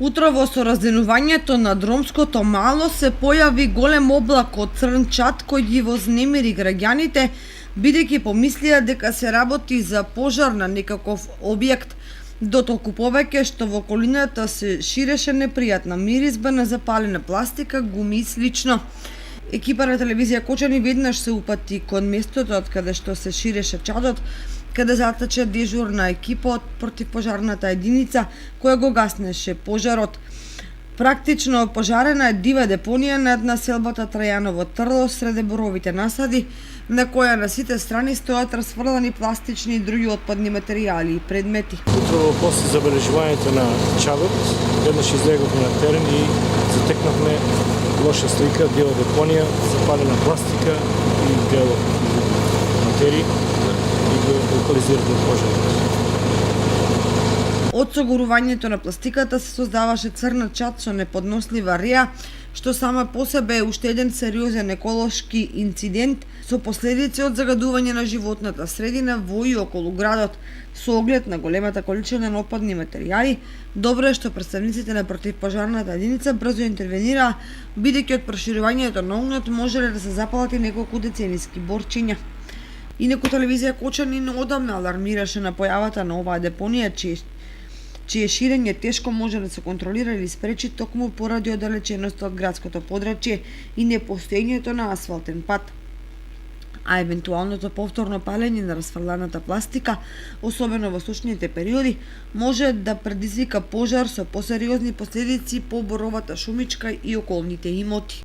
Утрово со разденувањето над ромското мало се појави голем облак од црн чад кој ги вознемири граѓаните, бидејќи помислија дека се работи за пожар на некаков објект, дотолку повеќе што во околината се ширеше непријатна миризба на запалена пластика, гуми и слично. Екипа на телевизија Кочани веднаш се упати кон местото од каде што се ширеше чадот, каде затече дежурна екипа од противпожарната единица која го гаснеше пожарот. Практично пожарена е дива депонија над населбата Трајаново Трло среде боровите насади, на која на сите страни стојат расфрлани пластични и други отпадни материјали и предмети. Утрово после забележувањето на чадот, веднаш излеговме на терен и затекнавме лоша слика, дела депонија, запалена пластика и дел материи и го локализиравме пожарот. Од согорувањето на пластиката се создаваше црна чад со неподнослива реа, што сама по себе е уште еден сериозен еколошки инцидент со последици од загадување на животната средина во и околу градот. Со оглед на големата количина на отпадни материјали, добро е што представниците на противпожарната единица брзо интервенираа, бидејќи од проширувањето на огнот можеле да се запалат и неколку децениски борчиња. Инаку телевизија Кочани одамна алармираше на појавата на оваа депонија, чие ширење тешко може да се контролира или спречи токму поради оддалеченоста од градското подрачје и непостоењето на асфалтен пат. А евентуалното повторно палење на расфрланата пластика, особено во сушните периоди, може да предизвика пожар со посериозни последици по боровата шумичка и околните имоти.